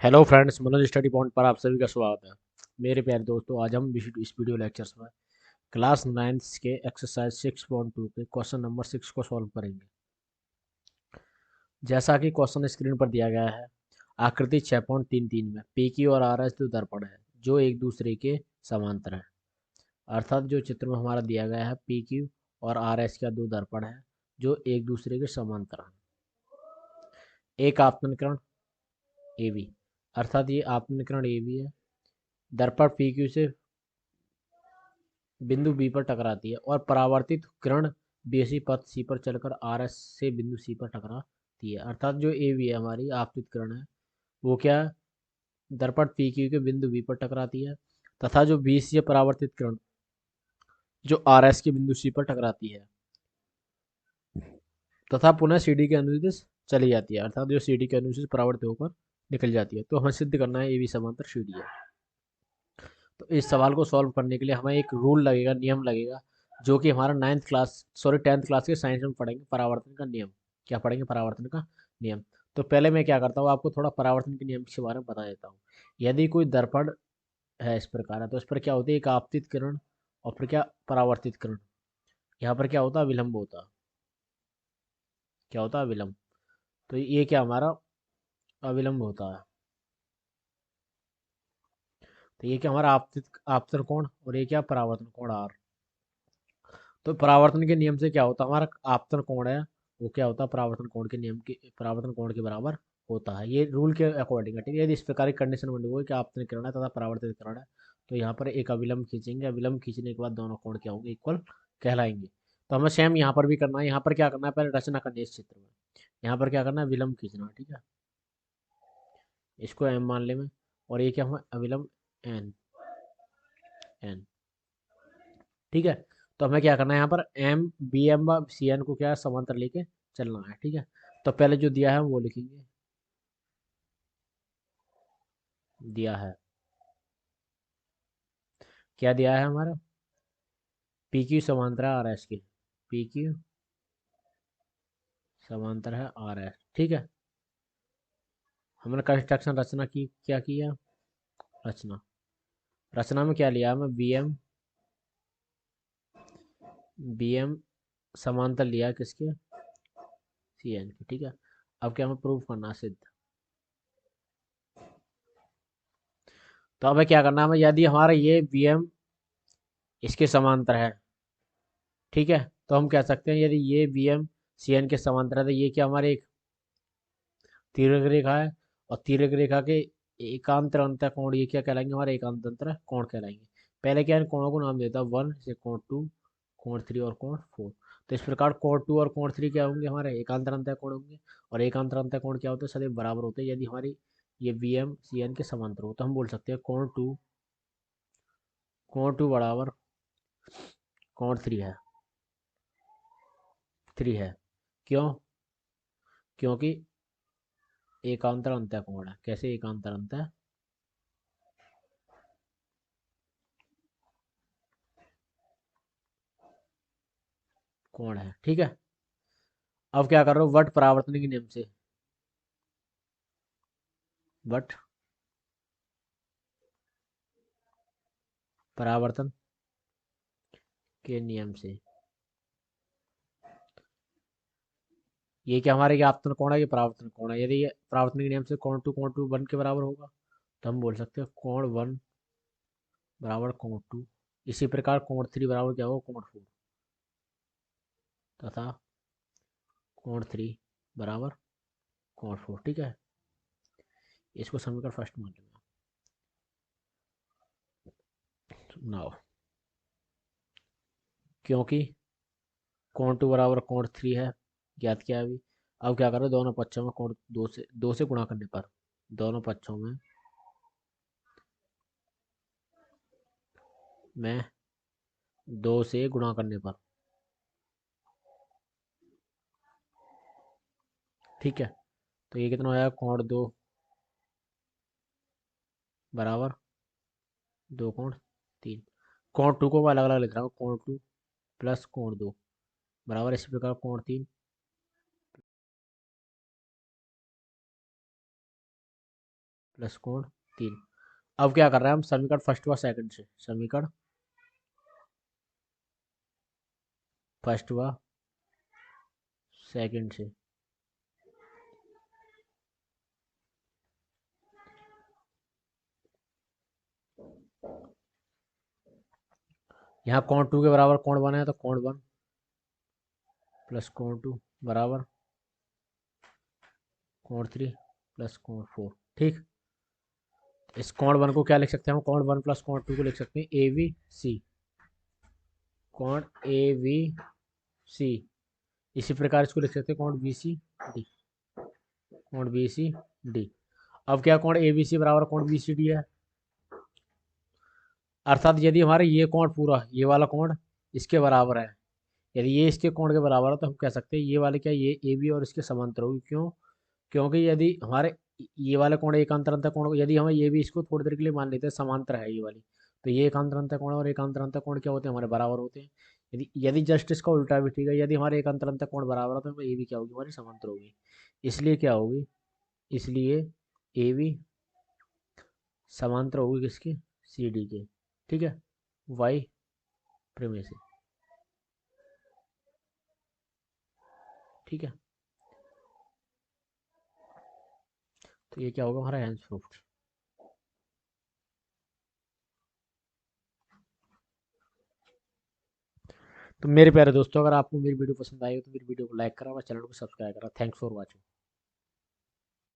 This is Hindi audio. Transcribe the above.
Hello friends, Manoj study point पर आप सभी का स्वागत है। मेरे प्यारे दोस्तों, आज हम इस वीडियो लेक्चर्स में क्लास 9 के एक्सरसाइज 6.2 के क्वेश्चन नंबर 6 को सॉल्व करेंगे। जैसा कि क्वेश्चन स्क्रीन पर दिया गया है, आकृति 6.33 में पी क्यू और आर एस दो दर्पण है जो एक दूसरे के समांतर है। अर्थात जो चित्र में हमारा दिया गया है, पी क्यू और आर एस का दो दर्पण है जो एक दूसरे के समांतर है। एक आपतन ए बी, अर्थात ये आपतन ए बी है। दर्पण पी क्यू से बिंदु बी पर टकराती है और परावर्तित किरण बेसी पथ सी पर चलकर आर एस से बिंदु सी पर टकराती है। अर्थात जो ए बी है हमारी आपतित किरण है, वो क्या है, दर्पण पी क्यू के बिंदु बी पर टकराती है, तथा जो बी सी परावर्तित किरण जो आर एस के बिंदु सी पर टकराती है तथा पुनः सी डी के अनुदिश चली जाती है। अर्थात जो सी डी के अनुदिश परावर्तित होकर निकल जाती है। तो हमें सिद्ध करना है ए बी समांतर सी डी है। तो इस सवाल को सॉल्व करने के लिए हमें एक रूल लगेगा, नियम लगेगा, जो कि हमारा 10th क्लास के साइंस में पढ़ेंगे, परावर्तन का नियम। क्या पढ़ेंगे? परावर्तन का नियम। तो पहले मैं क्या करता हूँ, आपको थोड़ा परावर्तन के नियम के बारे में बता देता हूँ। यदि कोई दर्पण है इस प्रकार है, तो इस पर क्या होती है, एक आपतित किरण और फिर क्या, परावर्तित किरण। यहाँ पर क्या होता है, विलंब होता है। क्या होता है? विलंब। तो ये क्या हमारा अविलंब होता है। तो ये क्या हमारा आपतित आपतन कोण, और ये क्या, परावर्तन कोण आर। तो परावर्तन के नियम से क्या होता है, हमारा आपतन कोण है वो क्या होता है, परावर्तन कोण के नियम के, परावर्तन कोण के बराबर होता है। ये रूल के अकॉर्डिंग है, ठीक है। यदि इस प्रकार की कंडीशन बनी हुई है कि आपतन किरण है तथा परावर्तित किरण है, तो यहाँ पर एक अविलंब खींचेंगे। अविलंब खींचने के बाद दोनों कोण क्या होंगे, इक्वल कहलाएंगे। तो हमें सेम यहाँ पर भी करना है। यहाँ पर क्या करना है, पहले रचना करनी है इस चित्र में। यहाँ पर क्या करना है, विलंब खींचना है, ठीक है। इसको एम मान ले में, और ये क्या हमें अविलंब एन, एन, ठीक है। तो हमें क्या करना है, यहाँ पर एम बी एम व सी एन को क्या है, समांतर लेके चलना है, ठीक है। तो पहले जो दिया है वो लिखेंगे। दिया है, क्या दिया है हमारा, पी क्यू समांतर है आर एस के। पी क्यू समांतर है आर एस, ठीक है। हमने कंस्ट्रक्शन रचना की, क्या किया, रचना। रचना में क्या लिया हमें, बी एम, बी एम समांतर लिया किसके, सी एन के, ठीक है। अब क्या हमें प्रूव करना है, सिद्ध। तो हमें क्या करना है, हमें यदि हमारा ये बी एम इसके समांतर है, ठीक है, तो हम कह सकते हैं यदि ये बी एम सी एन के समांतर है, तो ये क्या हमारे एक तिर्यक रेखा है। और तिर्यक रेखा के एकांतर अंतर कोण ये क्या कहलाएंगे, हमारे एकांत अंतर कोण कहलाएंगे। पहले क्या है, कोणों को नाम देता है वन, से कोण टू, कोण थ्री और कोण फोर। तो इस प्रकार कोण टू और कोण थ्री क्या होंगे, हमारे एकांतर अंतर कोण होंगे। और एकांतर अंतर कोण क्या होते हैं, सदैव बराबर होते हैं। यदि हमारी ये बी एम सी एन के समांतर हो, तो हम बोल सकते हैं कोण टू बराबर कोण थ्री है, थ्री है। क्यों? क्योंकि एकांतर अंतर कोण है। कैसे एकांतर अंतर कोण है, ठीक है। अब क्या कर रहे हो, वट परावर्तन के नियम से, वट परावर्तन के नियम से, ये क्या हमारे, ये आपतन कोण है, ये परावर्तन कोण है। यदि ये परावर्तन के नियम से कोण टू वन के बराबर होगा, तो हम बोल सकते हैं कोण वन बराबर कोण टू। इसी प्रकार कोण थ्री बराबर क्या होगा, कोण फोर, तथा कोण थ्री बराबर कोण फोर, ठीक है। इसको समीकरण फर्स्ट मान लेंगे। नाउ क्योंकि कोण टू बराबर कोण थ्री है, ज्ञात किया अभी। अब क्या करो, दोनों पक्षों में कोण दो से गुणा करने पर, दोनों पक्षों में मैं दो से गुणा करने पर, ठीक है। तो ये कितना हो जाएगा, कोण दो बराबर दो कोण तीन। कोण टू को मैं अलग अलग लिख रहा हूँ, कोण टू प्लस कोण दो बराबर इसी प्रकार कोण तीन प्लस कोण 3। अब क्या कर रहे हैं हम, समीकरण फर्स्ट व सेकंड से, समीकरण फर्स्ट व सेकंड से। यहाँ कोण 2 के बराबर कोण 1 है, तो कोण 1 प्लस कोण 2 बराबर कोण 3 प्लस कोण 4। ठीक, इस कोण 1 को क्या लिख सकते हैं हम, कोण 1 प्लस कोण 2 को लिख सकते हैं ए बी सी, कोण ए बी सी। इसी प्रकार इसको लिख सकते हैं कोण बी सी डी, कोण बी सी डी। अब क्या, कोण ए बी सी बराबर कोण बी सी डी है, अर्थात यदि हमारे ये कोण पूरा, ये वाला कोण इसके बराबर है, यदि ये इसके कोण के बराबर है, तो हम कह सकते हैं ये वाले क्या, ये ए बी और इसके समांतर होगी। क्यों, क्योंकि यदि हमारे ये वाले कोण एकांतर अंतर कोण, यदि हम ये भी इसको थोड़ी देर के लिए मान लेते हैं समांतर है ये वाली, तो ये एकांतर अंतर कोण और एकांतर अंतर कोण क्या होते हैं, हमारे बराबर होते हैं। यदि यदि जस्ट इसका उल्टा भी ठीक है, यदि हमारे एकांतर अंतर कोण बराबर है, तो ये भी क्या होगी, हमारी समांतर होगी। इसलिए क्या होगी, इसलिए ए बी समांतर होगी किसके, सी डी के। ठीक है, वाई प्रमेय से। ठीक है, तो ये क्या होगा हमारा हैंस प्रूफ्ड। तो मेरे प्यारे दोस्तों, अगर आपको मेरी वीडियो पसंद आई हो तो मेरी वीडियो को लाइक करा और चैनल को सब्सक्राइब करा। Thanks for watching.